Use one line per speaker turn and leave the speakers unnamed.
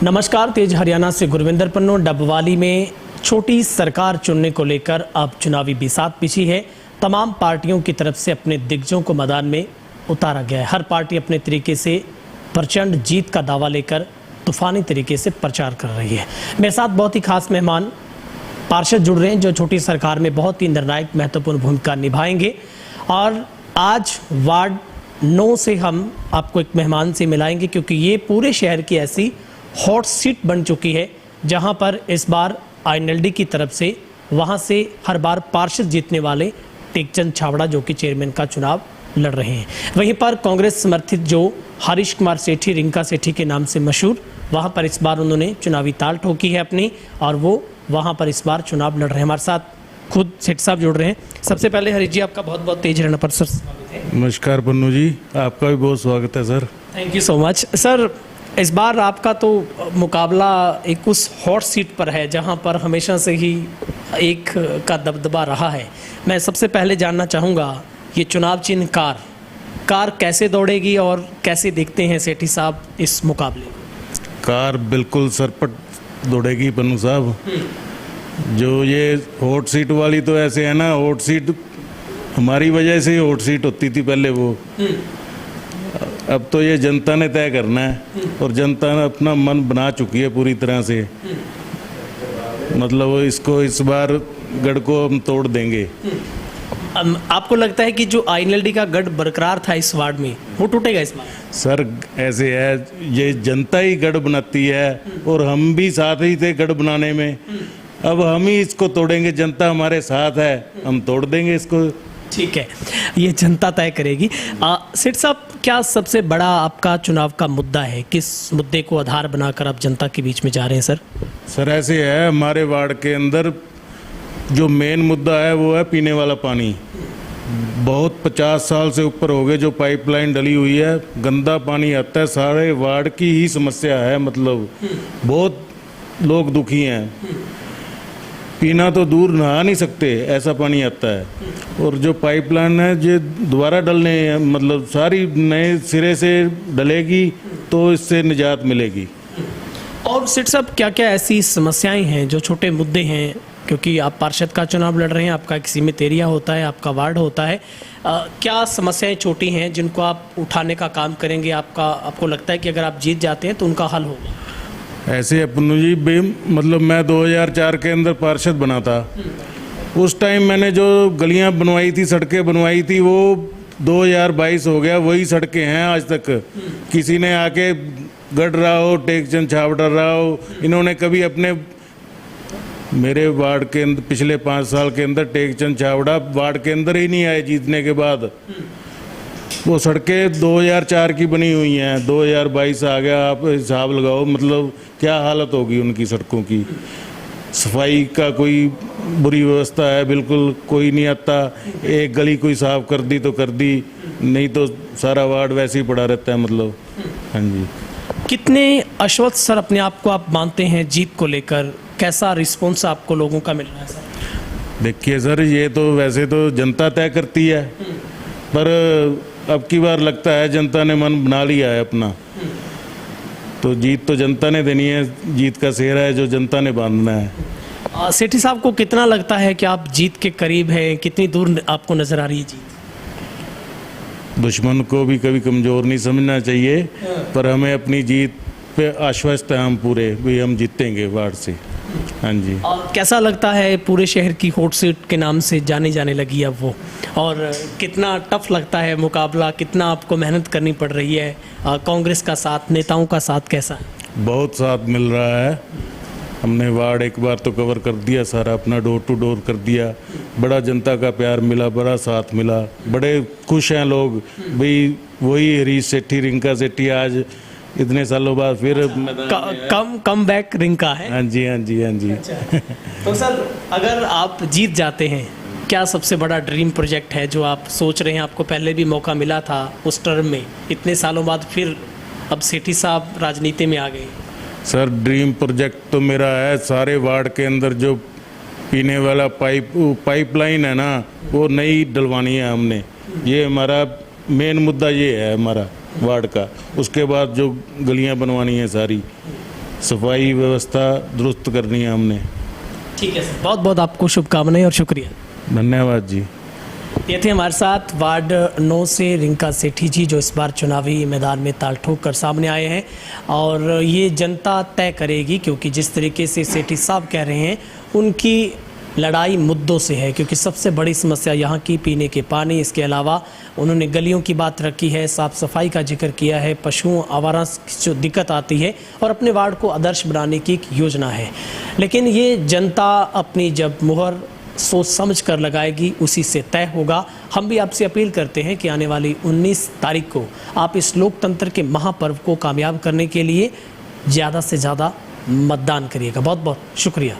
नमस्कार, तेज हरियाणा से गुरविंदर पन्नू। डबवाली में छोटी सरकार चुनने को लेकर अब चुनावी बिसात बिछी है। तमाम पार्टियों की तरफ से अपने दिग्गजों को मैदान में उतारा गया है। हर पार्टी अपने तरीके से प्रचंड जीत का दावा लेकर तूफानी तरीके से प्रचार कर रही है। मेरे साथ बहुत ही खास मेहमान पार्षद जुड़ रहे हैं जो छोटी सरकार में बहुत ही निर्णायक महत्वपूर्ण भूमिका निभाएंगे। और आज वार्ड 9 से हम आपको एक मेहमान से मिलाएंगे, क्योंकि ये पूरे शहर की ऐसी हॉट सीट बन चुकी है जहां पर इस बार आईएनएलडी की तरफ से वहां से हर बार पार्षद जीतने वाले टेकचंद छाबड़ा जो कि चेयरमैन का चुनाव लड़ रहे हैं। वहीं पर कांग्रेस समर्थित जो हरीश कुमार सेठी, रिंका सेठी के नाम से मशहूर, वहां पर इस बार उन्होंने चुनावी ताल ठोकी है अपनी और वो वहां पर इस बार चुनाव लड़ रहे हैं। हमारे साथ खुद सेठ साहब जुड़ रहे हैं। सबसे पहले हरीश जी, आपका बहुत बहुत तेज हरियाणा पर सर स्वागत है।
नमस्कार पन्नू जी, आपका भी बहुत स्वागत है sir.
Thank you so much sir. इस बार आपका तो मुकाबला एक उस हॉट सीट पर है जहां पर हमेशा से ही एक का दबदबा रहा है। मैं सबसे पहले जानना चाहूँगा, ये चुनाव चिन्ह कार कैसे दौड़ेगी और कैसे देखते हैं सेठी साहब इस मुकाबले?
कार बिल्कुल सरपट दौड़ेगी पन्नू साहब। जो ये हॉट सीट वाली तो ऐसे है ना, हॉट सीट हमारी वजह से ही हॉट सीट होती थी पहले वो। अब तो ये जनता ने तय करना है और जनता ने अपना मन बना चुकी है पूरी तरह से। मतलब इसको इस बार गढ़ को हम तोड़ देंगे।
आपको लगता है कि जो आईएनएलडी का गढ़ बरकरार था इस वार्ड में, वो टूटेगा इस बार?
सर ऐसे है, ये जनता ही गढ़ बनाती है और हम भी साथ ही थे गढ़ बनाने में। अब हम ही इसको तोड़ेंगे, जनता हमारे साथ है, हम तोड़ देंगे इसको।
ठीक है, ये जनता तय करेगी। सेठ साहब, क्या सबसे बड़ा आपका चुनाव का मुद्दा है? किस मुद्दे को आधार बनाकर आप जनता के बीच में जा रहे हैं सर?
सर ऐसे है, हमारे वार्ड के अंदर जो मेन मुद्दा है वो है पीने वाला पानी। बहुत 50 साल से ऊपर हो गए जो पाइपलाइन डली हुई है, गंदा पानी आता है। सारे वार्ड की ही समस्या है। मतलब बहुत लोग दुखी हैं, पीना तो दूर नहा नहीं सकते, ऐसा पानी आता है। और जो पाइपलाइन है जो दोबारा डलने, मतलब सारी नए सिरे से डलेगी तो इससे निजात मिलेगी।
और सेठ साहब, क्या क्या ऐसी समस्याएं हैं जो छोटे मुद्दे हैं? क्योंकि आप पार्षद का चुनाव लड़ रहे हैं, आपका एक सीमित एरिया होता है, आपका वार्ड होता है। क्या समस्याएं छोटी हैं जिनको आप उठाने का काम करेंगे? आपको लगता है कि अगर आप जीत जाते हैं तो उनका हल होगा?
ऐसे अपनू जी, मतलब मैं 2004 के अंदर पार्षद बना था। उस टाइम मैंने जो गलियां बनवाई थी, सड़कें बनवाई थी, वो 2022 हो गया, वही सड़कें हैं आज तक। किसी ने आके गढ़ रहा हो, टेकचंद छाबड़ा रहा हो, इन्होंने कभी अपने मेरे वार्ड के अंदर पिछले 5 साल के अंदर टेकचंद छाबड़ा वार्ड के अंदर ही नहीं आए जीतने के बाद। वो सड़कें 2004 की बनी हुई हैं, 2022 आ गया, आप हिसाब लगाओ मतलब क्या हालत होगी उनकी सड़कों की। सफाई का कोई बुरी व्यवस्था है, बिल्कुल कोई नहीं आता। एक गली कोई साफ कर दी तो कर दी, नहीं तो सारा वार्ड वैसे ही पड़ा रहता है। मतलब हाँ जी।
कितने आश्वस्त सर अपने आप को आप मानते हैं जीत को लेकर? कैसा रिस्पॉन्स आपको लोगों का मिल रहा है सर?
देखिए सर, ये तो वैसे तो जनता तय करती है, पर अब की बार लगता है जनता ने मन बना लिया है अपना। तो जीत तो जनता ने देनी है, जीत का सेहरा है जो जनता ने बांधना है।
सेठी साहब को कितना लगता है कि आप जीत के करीब हैं? कितनी दूर आपको नजर आ रही है जीत?
दुश्मन को भी कभी कमज़ोर नहीं समझना चाहिए, पर हमें अपनी जीत पे आश्वस्त है हम पूरे, भी हम जीतेंगे वार्ड से। हाँ जी।
कैसा लगता है पूरे शहर की हॉट सीट के नाम से जाने लगी अब वो, और कितना टफ लगता है मुकाबला? कितना आपको मेहनत करनी पड़ रही है? कांग्रेस का साथ, नेताओं का साथ कैसा है?
बहुत साथ मिल रहा है। हमने वार्ड एक बार तो कवर कर दिया सारा, अपना डोर टू डोर कर दिया। बड़ा जनता का प्यार मिला, बड़ा साथ मिला, बड़े खुश हैं लोग। भाई वही हरीश सेठी, रिंका सेठी आज इतने सालों बाद फिर
कम बैक रिंका है।
हाँ जी, हाँ जी, हाँ जी।
अच्छा। तो सर, अगर आप जीत जाते हैं, क्या सबसे बड़ा ड्रीम प्रोजेक्ट है जो आप सोच रहे हैं? आपको पहले भी मौका मिला था उस टर्म में, इतने सालों बाद फिर अब सेठी साहब राजनीति में आ गए।
सर ड्रीम प्रोजेक्ट तो मेरा है, सारे वार्ड के अंदर जो पीने वाला पाइपलाइन है ना, वो नई डलवानी है हमने। ये हमारा मेन मुद्दा ये है हमारा वार्ड का। उसके बाद जो गलियां बनवानी है सारी, सफाई व्यवस्था दुरुस्त करनी है हमने।
ठीक है सर, बहुत बहुत आपको शुभकामनाएं और शुक्रिया।
धन्यवाद जी।
ये थे हमारे साथ वार्ड 9 से रिंका सेठी जी, जो इस बार चुनावी मैदान में ताल ठोक कर सामने आए हैं। और ये जनता तय करेगी, क्योंकि जिस तरीके से सेठी साहब कह रहे हैं उनकी लड़ाई मुद्दों से है, क्योंकि सबसे बड़ी समस्या यहाँ की पीने के पानी, इसके अलावा उन्होंने गलियों की बात रखी है, साफ़ सफाई का जिक्र किया है, पशुओं आवारा की जो दिक्कत आती है, और अपने वार्ड को आदर्श बनाने की एक योजना है। लेकिन ये जनता अपनी जब मुहर सोच समझ कर लगाएगी, उसी से तय होगा। हम भी आपसे अपील करते हैं कि आने वाली 19 तारीख को आप इस लोकतंत्र के महापर्व को कामयाब करने के लिए ज़्यादा से ज़्यादा मतदान करिएगा। बहुत बहुत शुक्रिया।